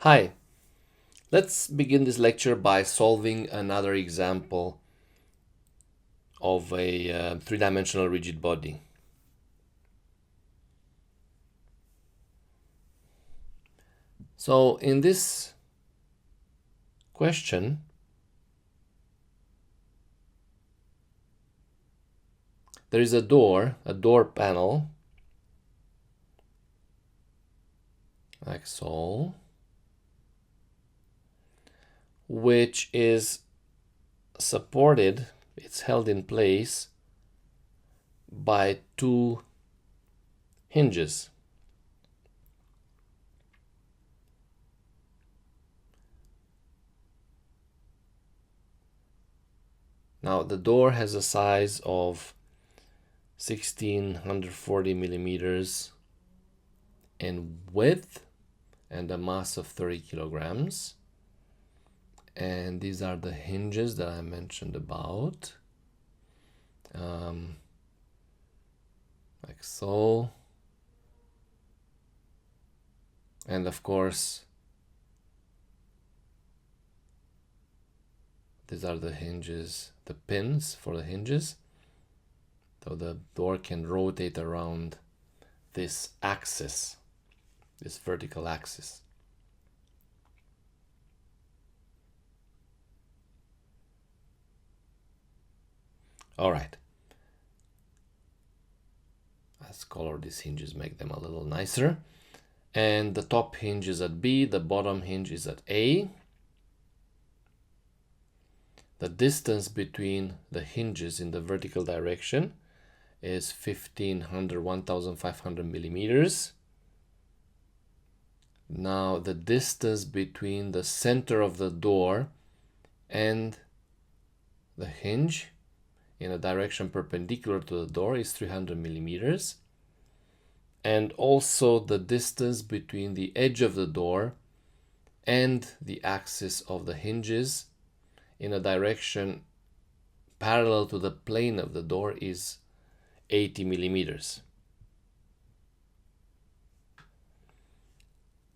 Hi, let's begin this lecture by solving another example of a three-dimensional rigid body. So in this question, there is a door panel, like so, which is supported, it's held in place by two hinges. Now the door has a size of 1640 millimeters in width and a mass of 30 kilograms. And these are the hinges that I mentioned about, like so. And of course, these are the hinges, the pins for the hinges. So the door can rotate around this axis, this vertical axis. All right. Let's color these hinges, make them a little nicer. And the top hinge is at B, the bottom hinge is at A. The distance between the hinges in the vertical direction is 1500 millimeters. Now the distance between the center of the door and the hinge in a direction perpendicular to the door is 300 millimeters. And also the distance between the edge of the door and the axis of the hinges in a direction parallel to the plane of the door is 80 millimeters.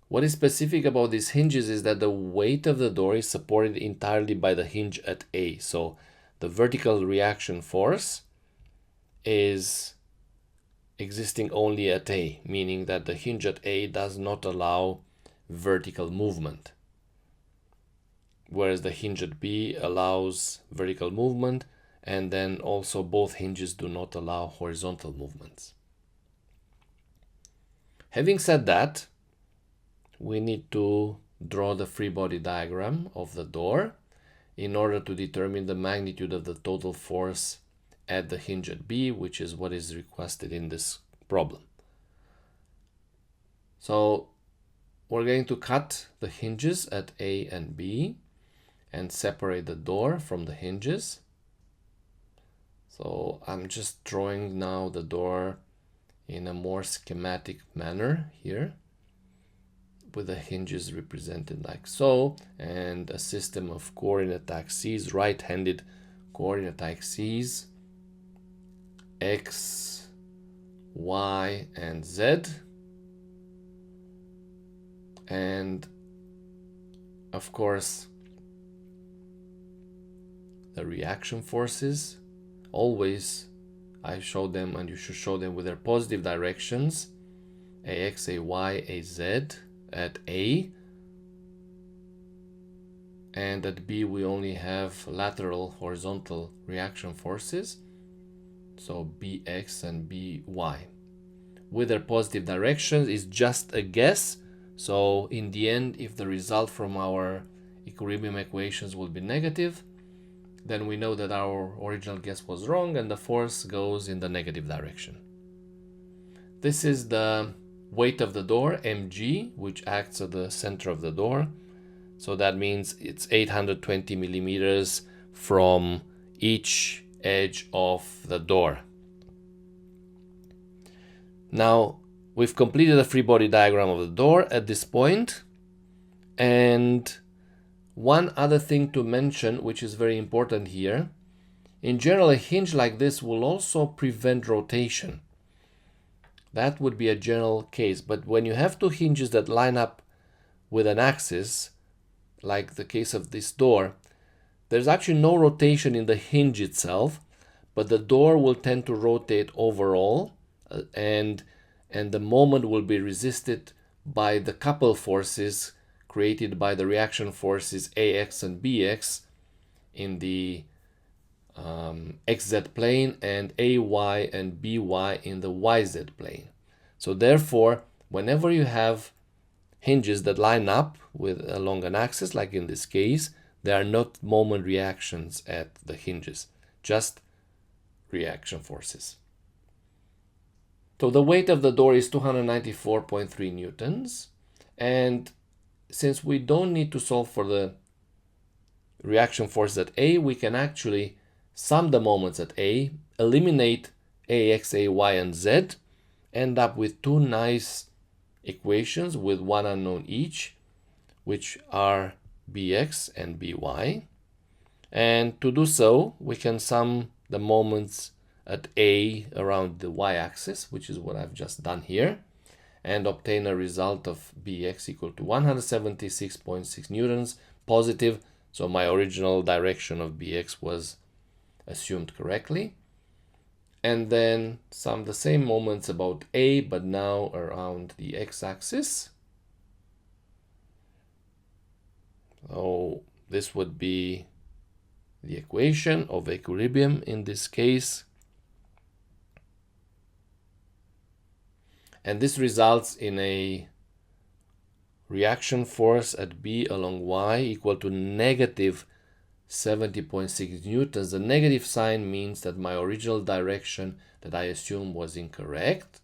What is specific about these hinges is that the weight of the door is supported entirely by the hinge at A. So the vertical reaction force is existing only at A, meaning that the hinge at A does not allow vertical movement, whereas the hinge at B allows vertical movement, and then also both hinges do not allow horizontal movements. Having said that, we need to draw the free body diagram of the door in order to determine the magnitude of the total force at the hinge at B, which is what is requested in this problem. So we're going to cut the hinges at A and B and separate the door from the hinges. So I'm just drawing now the door in a more schematic manner here, with the hinges represented like so, and a system of coordinate axes, right-handed coordinate axes, X, Y, and Z. And of course, the reaction forces, always I show them, and you should show them with their positive directions, AX, AY, AZ at A, and at B we only have lateral horizontal reaction forces, so BX and BY. With their positive directions is just a guess, so in the end, if the result from our equilibrium equations will be negative, then we know that our original guess was wrong and the force goes in the negative direction. This is the weight of the door, mg, which acts at the center of the door. So that means it's 820 millimeters from each edge of the door. Now, we've completed the free body diagram of the door at this point. And one other thing to mention, which is very important here, in general, a hinge like this will also prevent rotation. That would be a general case. But when you have two hinges that line up with an axis, like the case of this door, there's actually no rotation in the hinge itself, but the door will tend to rotate overall, and the moment will be resisted by the couple forces created by the reaction forces AX and BX in the XZ plane and AY and BY in the YZ plane. So therefore, whenever you have hinges that line up with along an axis, like in this case, there are not moment reactions at the hinges, just reaction forces. So the weight of the door is 294.3 newtons, and since we don't need to solve for the reaction forces at A, we can actually sum the moments at A, eliminate AX, AY, and Z, end up with two nice equations with one unknown each, which are BX and BY. And to do so, we can sum the moments at A around the y-axis, which is what I've just done here, and obtain a result of Bx equal to 176.6 newtons positive. So my original direction of Bx was assumed correctly. And then sum the same moments about A, but now around the x-axis. So this would be the equation of equilibrium in this case. And this results in a reaction force at B along Y equal to negative 70.6 newtons. The negative sign means that my original direction that I assumed was incorrect.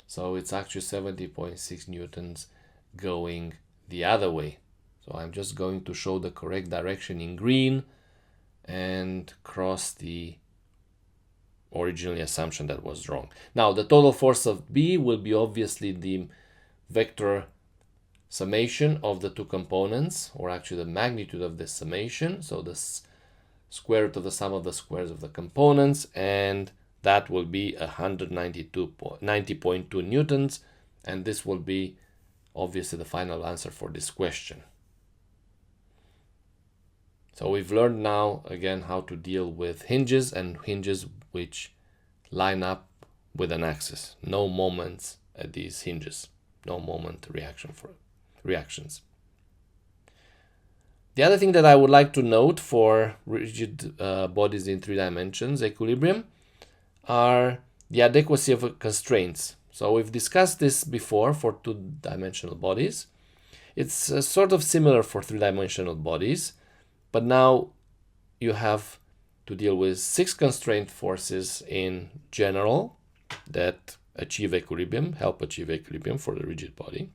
So it's actually 70.6 newtons going the other way. So I'm just going to show the correct direction in green and cross the original assumption that was wrong. Now the total force of B will be obviously the vector summation of the two components, or actually the magnitude of this summation. So the square root of the sum of the squares of the components, and that will be 190.2 newtons, and this will be obviously the final answer for this question. So we've learned now again how to deal with hinges, and hinges which line up with an axis. No moments at these hinges, no moment reactions. The other thing that I would like to note for rigid bodies in 3 dimensions equilibrium are the adequacy of constraints. So we've discussed this before for 2-dimensional bodies. It's sort of similar for 3-dimensional bodies, but now you have to deal with 6 constraint forces in general that achieve equilibrium, help achieve equilibrium for the rigid body.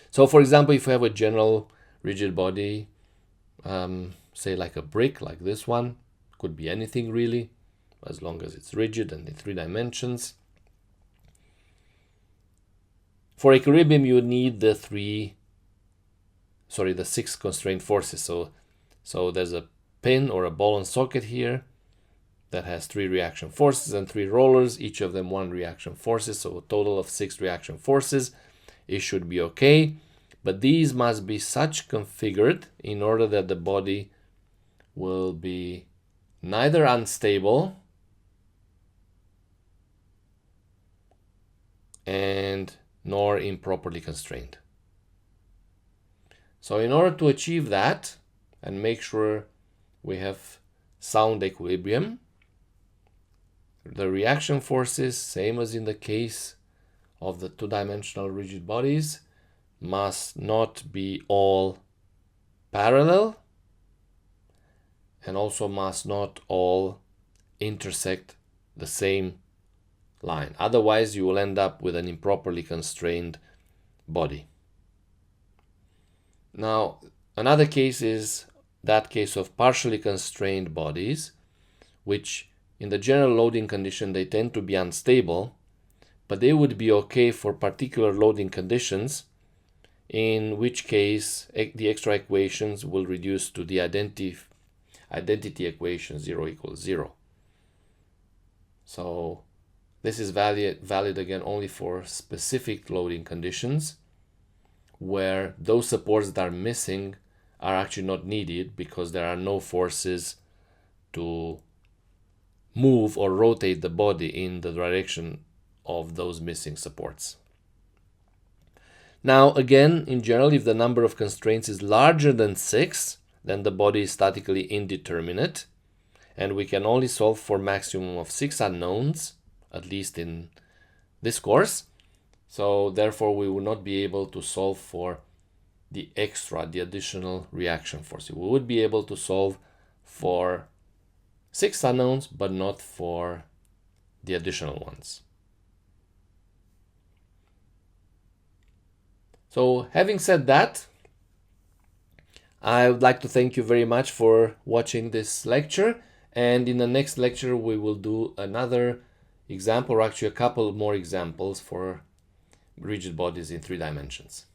So for example, if you have a general rigid body, say like a brick, like this one, could be anything really, as long as it's rigid and in 3 dimensions. For equilibrium, you need the 6 constraint forces. So there's a pin or a ball and socket here that has 3 reaction forces and 3 rollers, each of them 1 reaction forces, so a total of 6 reaction forces. It should be okay, but these must be such configured in order that the body will be neither unstable and nor improperly constrained. So in order to achieve that and make sure we have sound equilibrium, the reaction forces, same as in the case of the 2-dimensional rigid bodies, must not be all parallel and also must not all intersect the same line. Otherwise, you will end up with an improperly constrained body. Now, another case is that case of partially constrained bodies, which in the general loading condition, they tend to be unstable, but they would be okay for particular loading conditions, in which case the extra equations will reduce to the identity equation 0 equals 0. So this is valid again only for specific loading conditions. where those supports that are missing are actually not needed because there are no forces to move or rotate the body in the direction of those missing supports. Now, again, in general, if the number of constraints is larger than 6, then the body is statically indeterminate, and we can only solve for maximum of 6 unknowns, at least in this course. So therefore, we will not be able to solve for the additional reaction force. We would be able to solve for 6 unknowns, but not for the additional ones. So having said that, I would like to thank you very much for watching this lecture. And in the next lecture, we will do another example, or actually a couple more examples for rigid bodies in 3 dimensions.